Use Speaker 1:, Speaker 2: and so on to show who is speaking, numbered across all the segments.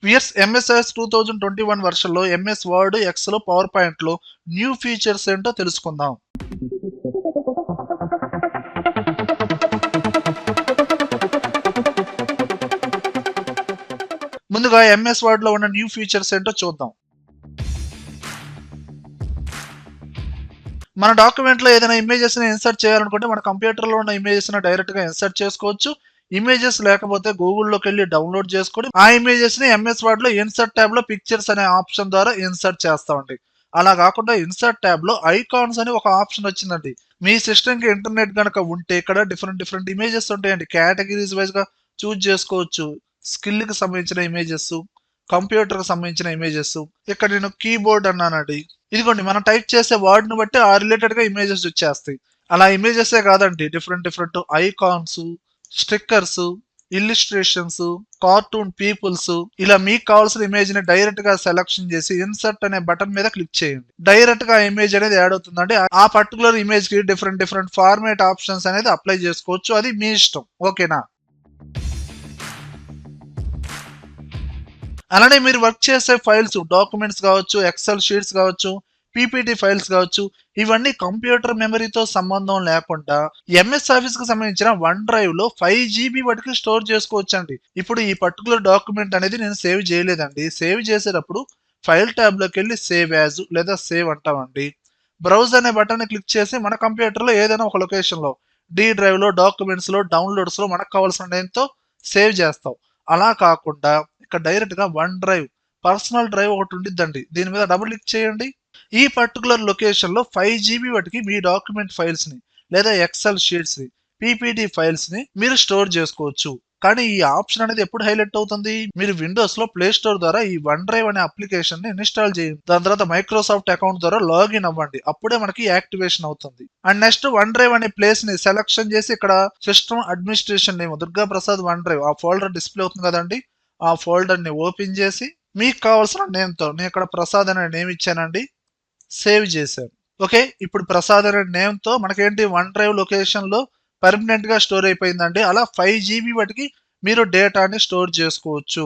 Speaker 1: Weirs MSS 2021 వర్షన్లో MS Word, Excel, power పాయింట్లో new features ఏంటో తెలుసుకుందాం. ముందుగా ఎంఎస్ వర్డ్లో ఉన్న న్యూ ఫీచర్స్ ఏంటో చూద్దాం. మన డాక్యుమెంట్లో ఏదైనా ఇమేజెస్ని ఇన్సర్ట్ చేయాలనుకుంటే మన కంప్యూటర్లో ఉన్న ఇమేజెస్ని డైరెక్ట్గా ఇన్సర్ట్ చేసుకోవచ్చు. ఇమేజెస్ లేకపోతే గూగుల్లోకి వెళ్ళి డౌన్లోడ్ చేసుకొని ఆ ఇమేజెస్ని ఎంఎస్ వర్డ్లో ఇన్సర్ట్ ట్యాబ్లో పిక్చర్స్ అనే ఆప్షన్ ద్వారా ఇన్సర్ట్ చేస్తామండి. అలా కాకుండా ఇన్సర్ట్ ట్యాబ్లో ఐకాన్స్ అని ఒక ఆప్షన్ వచ్చిందండి. మీ సిస్టమ్కి ఇంటర్నెట్ కనుక ఉంటే ఇక్కడ డిఫరెంట్ ఇమేజెస్ ఉంటాయండి. కేటగిరీస్ వైజ్గా చూజ్ చేసుకోవచ్చు. స్కిల్కి సంబంధించిన ఇమేజెస్, కంప్యూటర్కి సంబంధించిన ఇమేజెస్. ఇక్కడ నేను కీబోర్డ్ అన్నానండి. ఇదిగోండి మనం టైప్ చేసే వర్డ్ని బట్టి ఆ రిలేటెడ్గా ఇమేజెస్ వచ్చేస్తాయి. అలా ఇమేజెసే కాదండి, different icons, stickers, illustrations, cartoon peoples, ఇలా మీకు కావాల్సిన ఇమేజ్ ని డైరెక్ట్ గా సెలెక్షన్ చేసి ఇన్సర్ట్ అనే బటన్ మీద క్లిక్ చేయండి. డైరెక్ట్ గా ఇమేజ్ అనేది యాడ్ అవుతుందండి. ఆ పర్టికులర్ ఇమేజ్ కి డిఫరెంట్ ఫార్మేట్ ఆప్షన్స్ అనేది అప్లై చేసుకోవచ్చు. అది మీ ఇష్టం. ఓకేనా? అలానే మీరు వర్క్ చేసే ఫైల్స్, డాక్యుమెంట్స్ కావచ్చు, ఎక్సెల్ షీట్స్ కావచ్చు, పీపీటీ ఫైల్స్ కావచ్చు, ఇవన్నీ కంప్యూటర్ మెమరీతో సంబంధం లేకుండా ఎంఎస్ ఆఫీస్ కి సంబంధించిన వన్ డ్రైవ్ లో 5 GB వరకు స్టోర్ చేసుకోవచ్చండి. ఇప్పుడు ఈ పర్టికులర్ డాక్యుమెంట్ అనేది నేను సేవ్ చేయలేదండి. సేవ్ చేసేటప్పుడు ఫైల్ ట్యాబ్ లోకి వెళ్ళి సేవ్ యాజ్ లేదా సేవ్ అంటామండి. బ్రౌజ్ అనే బటన్ క్లిక్ చేసి మన కంప్యూటర్ లో ఏదైనా ఒక లొకేషన్ లో డి డ్రైవ్ లో, డాక్యుమెంట్స్ లో, డౌన్లోడ్స్ లో మనకు కావాల్సిన నేమ్తో సేవ్ చేస్తాం. అలా కాకుండా ఇక్కడ డైరెక్ట్ గా వన్ డ్రైవ్, పర్సనల్ డ్రైవ్ ఒకటి ఉండిద్దండి. దీని మీద డబుల్ క్లిక్ చేయండి. ఈ పర్టికులర్ లొకేషన్ లో 5 GB వాటికి మీ డాక్యుమెంట్ ఫైల్స్ ని లేదా ఎక్సెల్ షీట్స్ ని, పీపీటీ ఫైల్స్ ని మీరు స్టోర్ చేసుకోవచ్చు. కానీ ఈ ఆప్షన్ అనేది ఎప్పుడు హైలైట్ అవుతుంది? మీరు విండోస్ లో ప్లే స్టోర్ ద్వారా ఈ వన్ డ్రైవ్ అనే అప్లికేషన్ ని ఇన్స్టాల్ చేయండి. దాని తర్వాత మైక్రోసాఫ్ట్ అకౌంట్ ద్వారా లాగిన్ అవ్వండి. అప్పుడే మనకి యాక్టివేషన్ అవుతుంది. అండ్ నెక్స్ట్ వన్ డ్రైవ్ అనే ప్లేస్ ని సెలెక్షన్ చేసి ఇక్కడ system administration name Durga Prasad one drive ఆ ఫోల్డర్ డిస్ప్లే అవుతుంది కదండి. ఆ ఫోల్డర్ ని ఓపెన్ చేసి మీకు కావాల్సిన నేమ్ తో, నేను ఇక్కడ ప్రసాద్ అనే నేమ్ ఇచ్చానండి, సేవ్ చేశాను. ఓకే, ఇప్పుడు ప్రసాద్ అనే నేమ్ తో మనకేంటి వన్ డ్రైవ్ లొకేషన్ లో పర్మనెంట్ గా స్టోర్ అయిపోయిందండి. అలా 5 GB వాటికి మీరు డేటాని స్టోర్ చేసుకోవచ్చు.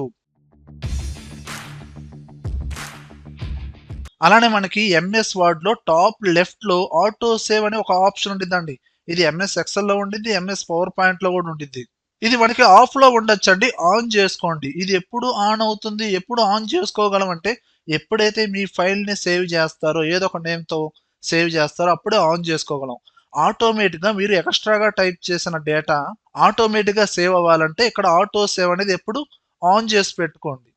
Speaker 1: అలానే మనకి ఎంఎస్ వర్డ్ లో టాప్ లెఫ్ట్ లో ఆటో సేవ్ అనే ఒక ఆప్షన్ ఉండిద్దండి. ఇది ఎంఎస్ ఎక్సెల్ లో ఉండిద్ది, ఎంఎస్ పవర్ పాయింట్ లో కూడా ఉండిద్ది. ఇది మనకి ఆఫ్ లో ఉండొచ్చండి. ఆన్ చేసుకోండి. ఇది ఎప్పుడు ఆన్ అవుతుంది, ఎప్పుడు ఆన్ చేసుకోగలం అంటే ఎప్పుడైతే మీ ఫైల్ ని సేవ్ చేస్తారో, ఏదో ఒక నేమ్ తో సేవ్ చేస్తారో అప్పుడే ఆన్ చేసుకోగలం. ఆటోమేటిక్ గా మీరు ఎక్స్ట్రాగా టైప్ చేసిన డేటా ఆటోమేటిక్ గా సేవ్ అవ్వాలంటే ఇక్కడ ఆటో సేవ్ అనేది ఎప్పుడు ఆన్ చేసి పెట్టుకోండి.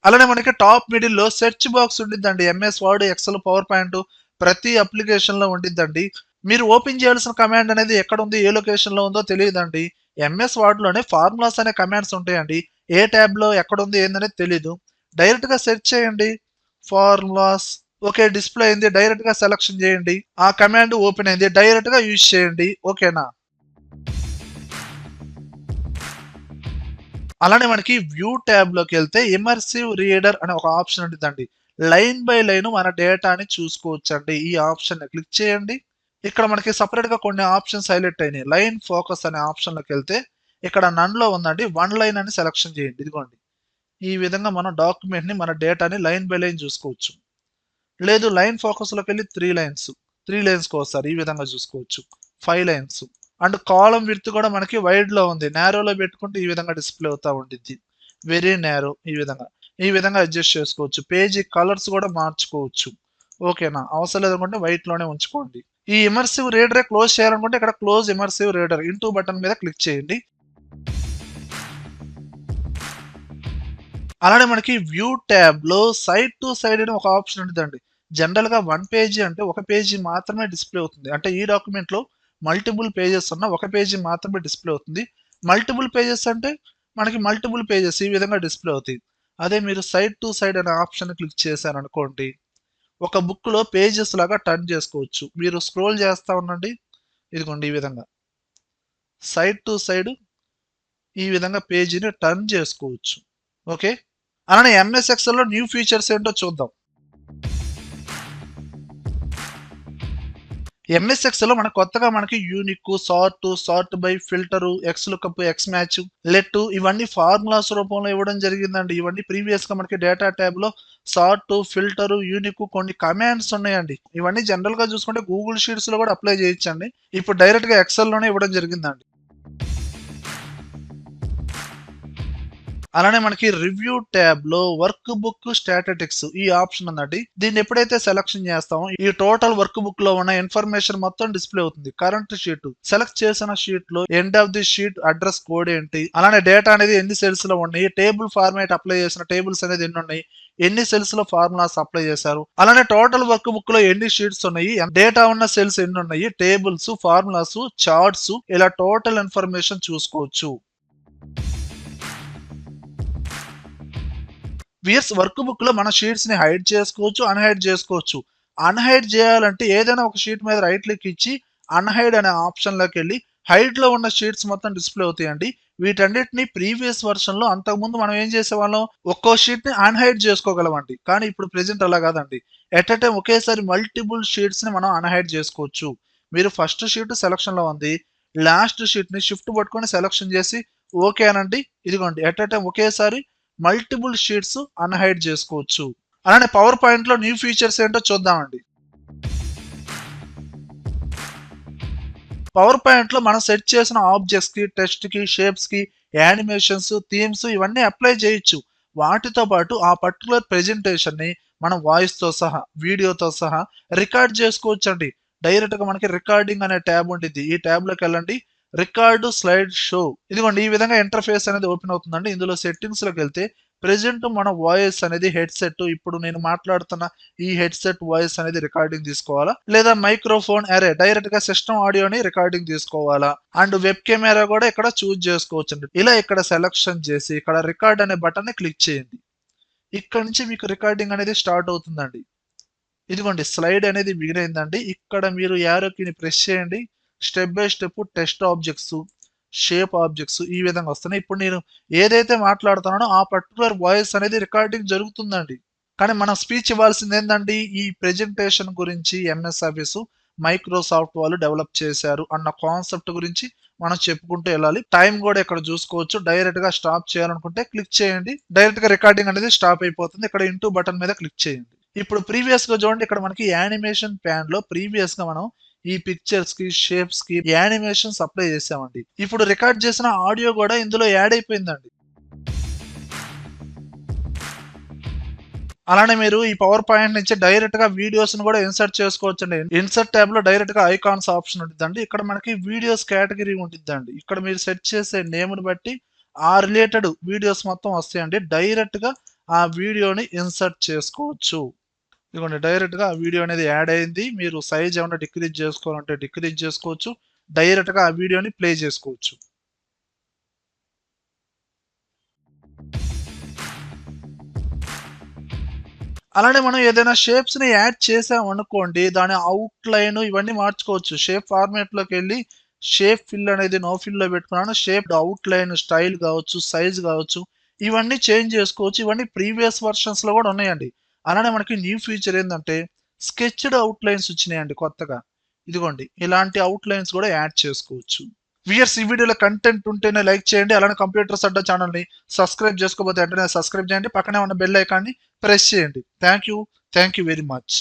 Speaker 1: అలానే మనకి టాప్ మిడిల్ లో సెర్చ్ బాక్స్ ఉండిద్దండి. MS Word, Excel, PowerPoint ప్రతి అప్లికేషన్ లో ఉండిద్దండి. మీరు ఓపెన్ చేయాల్సిన కమాండ్ అనేది ఎక్కడ ఉంది, ఏ లొకేషన్ లో ఉందో తెలియదండి. ఎంఎస్ వర్డ్ లోనే ఫార్ములాస్ అనే కమాండ్స్ ఉంటాయండి. ఏ ట్యాబ్ లో ఎక్కడ ఉంది ఏందనేది తెలీదు. డైరెక్ట్ గా సెర్చ్ చేయండి, ఫార్ములాస్. ఓకే, డిస్ప్లే అయింది. డైరెక్ట్ గా సెలక్షన్ చేయండి. ఆ కమాండ్ ఓపెన్ అయింది. డైరెక్ట్ గా యూజ్ చేయండి. ఓకేనా? అలానే మనకి వ్యూ ట్యాబ్ లోకి వెళ్తే ఇమర్సివ్ రీడర్ అనే ఒక ఆప్షన్ ఉంటుందండి. లైన్ బై లైన్ మన డేటాని చూసుకోవచ్చండి. ఈ ఆప్షన్ క్లిక్ చేయండి. ఇక్కడ మనకి సపరేట్ గా కొన్ని ఆప్షన్స్ హైలైట్ అయినాయి. లైన్ ఫోకస్ అనే ఆప్షన్ లోకి వెళ్తే ఇక్కడ నన్ లో ఉందండి, వన్ లైన్ అని సెలక్షన్ చేయండి. ఇదిగోండి, ఈ విధంగా మనం డాక్యుమెంట్ ని, మన డేటాని లైన్ బై లైన్ చూసుకోవచ్చు. లేదు, లైన్ ఫోకస్ లోకి వెళ్ళి త్రీ లైన్స్ కోస్తారు. ఈ విధంగా చూసుకోవచ్చు. 5 లైన్స్. అండ్ కాలం విడ్త్ కూడా మనకి వైడ్ లో ఉంది. నేరోలో పెట్టుకుంటే ఈ విధంగా డిస్ప్లే అవుతా ఉండిద్ది. Very narrow. ఈ విధంగా అడ్జస్ట్ చేసుకోవచ్చు. పేజీ కలర్స్ కూడా మార్చుకోవచ్చు. ఓకేనా? అవసరం లేదనుకుంటే వైట్ లోనే ఉంచుకోండి. ఈ ఇమర్సివ్ రీడర్ క్లోజ్ చేయాలనుకుంటే ఇక్కడ close immersive reader into button మీద క్లిక్ చేయండి. అలానే మనకి వ్యూ ట్యాబ్ లో సైడ్ టు సైడ్ అని ఒక ఆప్షన్ ఉంటుందండి. జనరల్ గా వన్ పేజీ అంటే ఒక పేజీ మాత్రమే డిస్ప్లే అవుతుంది. అంటే ఈ డాక్యుమెంట్ లో మల్టిపుల్ పేజెస్ ఉన్న ఒక పేజీ మాత్రమే డిస్ప్లే అవుతుంది. మల్టిపుల్ పేజెస్ అంటే మనకి మల్టిపుల్ పేజెస్ ఈ విధంగా డిస్ప్లే అవుతాయి. అదే మీరు సైడ్ టు సైడ్ అనే ఆప్షన్ క్లిక్ చేశారనుకోండి, ఒక బుక్ లో పేజెస్ లాగా టర్న్ చేసుకోవచ్చు. మీరు స్క్రోల్ చేస్తా ఉండండి. ఇదిగోండి, ఈ విధంగా సైడ్ టు సైడ్ ఈ విధంగా పేజీని టర్న్ చేసుకోవచ్చు. ఓకే, అలానే ఎంఎస్ ఎక్సెల్ లో న్యూ ఫీచర్స్ ఏంటో చూద్దాం. ఎంఎస్ ఎక్సెల్ లో మనకు కొత్తగా మనకి unique, sort by, filter, X lookup, X match, let ఇవన్నీ ఫార్ములాస్ రూపంలో ఇవ్వడం జరిగిందండి. ఇవన్నీ ప్రీవియస్ గా మనకి డేటా ట్యాబ్ లో సార్ట్, ఫిల్టర్, యూనిక్ కొన్ని కమాండ్స్ ఉన్నాయండి. ఇవన్నీ జనరల్ గా చూసుకుంటే గూగుల్ షీట్స్ లో కూడా అప్లై చేయొచ్చండి. ఇప్పుడు డైరెక్ట్ గా ఎక్సెల్ లోనే ఇవ్వడం జరిగిందండి. అలానే మనకి రివ్యూ ట్యాబ్ లో వర్క్ బుక్ స్టాటిస్టిక్స్ ఈ ఆప్షన్ ఉందండి. దీన్ని ఎప్పుడైతే సెలక్షన్ చేస్తామో ఈ టోటల్ వర్క్ బుక్ లో ఉన్న ఇన్ఫర్మేషన్ మొత్తం డిస్ప్లే అవుతుంది. కరెంట్ షీట్ సెలెక్ట్ చేసిన షీట్ లో end of the sheet address code ఏంటి, అలానే డేటా అనేది ఎన్ని సెల్స్ లో ఉన్నాయి, టేబుల్ ఫార్మాట్ అప్లై చేసిన టేబుల్స్ అనేది ఎన్ని ఉన్నాయి, ఎన్ని సెల్స్ లో ఫార్ములాస్ అప్లై చేశారు, అలానే టోటల్ వర్క్ బుక్ లో ఎన్ని షీట్స్ ఉన్నాయి, డేటా ఉన్న సెల్స్ ఎన్ని ఉన్నాయి, టేబుల్స్, ఫార్ములాస్, చార్ట్స్ ఇలా టోటల్ ఇన్ఫర్మేషన్ చూసుకోవచ్చు. వియర్స్ వర్క్ బుక్ లో మన షీట్స్ ని హైడ్ చేసుకోవచ్చు, అన్హైడ్ చేసుకోవచ్చు. అన్హైడ్ చేయాలంటే ఏదైనా ఒక షీట్ మీద రైట్ క్లిక్ ఇచ్చి అన్హైడ్ అనే ఆప్షన్ లోకి వెళ్ళి హైడ్ లో ఉన్న షీట్స్ మొత్తం డిస్ప్లే అవుతాయండి. వీటన్నిటిని ప్రీవియస్ వర్షన్ లో అంతకుముందు మనం ఏం చేసేవాళ్ళం, ఒక్కో షీట్ ని అన్హైడ్ చేసుకోగలమండి. కానీ ఇప్పుడు ప్రెజెంట్ అలా కాదండి. ఎట్ ఎ టైం ఒకేసారి మల్టిపుల్ షీట్స్ ని మనం అన్హైడ్ చేసుకోవచ్చు. మీరు ఫస్ట్ షీట్ సెలక్షన్ లో ఉంది, లాస్ట్ షీట్ ని షిఫ్ట్ పట్టుకొని సెలక్షన్ చేసి ఓకే అనండి. ఇదిగోండి ఎట్ ఎ టైం ఒకేసారి మల్టిపుల్ షీట్స్ అన్హైడ్ చేసుకోవచ్చు. అలానే పవర్ పాయింట్ లో న్యూ ఫీచర్స్ ఏంటో చూద్దామండి. పవర్ పాయింట్ లో మనం సెట్ చేసిన ఆబ్జెక్ట్స్ కి, టెక్స్ట్ కి, షేప్స్ కి, యానిమేషన్స్, థీమ్స్ ఇవన్నీ అప్లై చేయొచ్చు. వాటితో పాటు ఆ పర్టికులర్ ప్రెజెంటేషన్ ని మనం వాయిస్ తో సహా, వీడియోతో సహా రికార్డ్ చేసుకోవచ్చు అండి. డైరెక్ట్ గా మనకి రికార్డింగ్ అనే ట్యాబ్ ఉంటుంది. ఈ ట్యాబ్ లోకి వెళ్ళండి, రికార్డు స్లైడ్ షో ఇదిగోండి ఈ విధంగా ఇంటర్ఫేస్ అనేది ఓపెన్ అవుతుందండి. ఇందులో సెట్టింగ్స్ లోకి వెళ్తే ప్రెజెంట్ మన వాయిస్ అనేది హెడ్సెట్, ఇప్పుడు నేను మాట్లాడుతున్న ఈ హెడ్సెట్ వాయిస్ అనేది రికార్డింగ్ తీసుకోవాలా, లేదా మైక్రోఫోన్ అరే డైరెక్ట్ గా సిస్టమ్ ఆడియోని రికార్డింగ్ తీసుకోవాలా, అండ్ వెబ్ కెమెరా కూడా ఇక్కడ చూజ్ చేసుకోవచ్చు. ఇలా ఇక్కడ సెలక్షన్ చేసి ఇక్కడ రికార్డ్ అనే బటన్ ని క్లిక్ చేయండి. ఇక్కడ నుంచి మీకు రికార్డింగ్ అనేది స్టార్ట్ అవుతుందండి. ఇదిగోండి స్లైడ్ అనేది బిగిన్ అయిందండి. ఇక్కడ మీరు యారో కీని ప్రెస్ చేయండి. Step by step text objects, shape objects ఈ విధంగా వస్తున్నాయి. ఇప్పుడు నేను ఏదైతే మాట్లాడుతున్నానో ఆ పర్టికులర్ వాయిస్ అనేది రికార్డింగ్ జరుగుతుందండి. కానీ మనం స్పీచ్ ఇవ్వాల్సింది ఏందండి, ఈ ప్రెజెంటేషన్ గురించి ఎంఎస్ ఆఫీస్ మైక్రోసాఫ్ట్ వాళ్ళు డెవలప్ చేశారు అన్న కాన్సెప్ట్ గురించి మనం చెప్పుకుంటూ వెళ్ళాలి. టైం కూడా ఇక్కడ చూసుకోవచ్చు. డైరెక్ట్ గా స్టాప్ చేయాలనుకుంటే క్లిక్ చేయండి, డైరెక్ట్ గా రికార్డింగ్ అనేది స్టాప్ అయిపోతుంది. ఇక్కడ ఇంటూ బటన్ మీద క్లిక్ చేయండి. ఇప్పుడు ప్రీవియస్ గా చూడండి, ఇక్కడ మనకి యానిమేషన్ ప్యాన్ లో ప్రీవియస్ గా మనం ఈ పిక్చర్స్ కి, షేప్స్ కి యానిమేషన్స్ అప్లై చేసామండి. ఇప్పుడు రికార్డ్ చేసిన ఆడియో కూడా ఇందులో యాడ్ అయిపోయిందండి. అలానే మీరు ఈ పవర్ పాయింట్ నుంచి డైరెక్ట్ గా వీడియోస్ ను కూడా ఇన్సర్ట్ చేసుకోవచ్చు అండి. ఇన్సర్ట్ ట్యాబ్ లో డైరెక్ట్ గా ఐకాన్స్ ఆప్షన్ ఉంటుందండి. ఇక్కడ మనకి వీడియోస్ కేటగిరీ ఉంటుందండి. ఇక్కడ మీరు సెట్ చేసే నేమ్ ని బట్టి ఆ రిలేటెడ్ వీడియోస్ మొత్తం వస్తాయండి. డైరెక్ట్ గా ఆ వీడియోని ఇన్సర్ట్ చేసుకోవచ్చు. ఇదిగోండి డైరెక్ట్ గా ఆ వీడియో అనేది యాడ్ అయింది. మీరు సైజ్ ఏమైనా డిక్రీజ్ చేసుకోవాలంటే డిక్రీజ్ చేసుకోవచ్చు. డైరెక్ట్ గా ఆ వీడియోని ప్లే చేసుకోవచ్చు. అలానే మనం ఏదైనా షేప్స్ ని యాడ్ చేసామనుకోండి, దాని అవుట్ లైన్ ఇవన్నీ మార్చుకోవచ్చు. షేప్ ఫార్మాట్ లోకి వెళ్ళి షేప్ ఫిల్ అనేది నో ఫిల్ లో పెట్టుకున్నాను. షేప్ అవుట్ లైన్ స్టైల్ కావచ్చు, సైజ్ కావచ్చు, ఇవన్నీ చేంజ్ చేసుకోవచ్చు. ఇవన్నీ ప్రీవియస్ వర్షన్స్ లో కూడా ఉన్నాయండి. అలానే మనకి న్యూ ఫీచర్ ఏంటంటే స్కెచ్డ్ అవుట్ లైన్స్ వచ్చినాయండి కొత్తగా. ఇదిగోండి ఇలాంటి అవుట్ లైన్స్ కూడా యాడ్ చేసుకోవచ్చు. వ్యూయర్స్ ఈ వీడియోలో కంటెంట్ ఉంటేనే లైక్ చేయండి. అలానే కంప్యూటర్స్ అడ్డా ఛానల్ ని సబ్స్క్రైబ్ చేసుకోకపోతే వెంటనే సబ్స్క్రైబ్ చేయండి. పక్కనే ఉన్న బెల్ ఐకాన్ ని ప్రెస్ చేయండి. Thank you very much.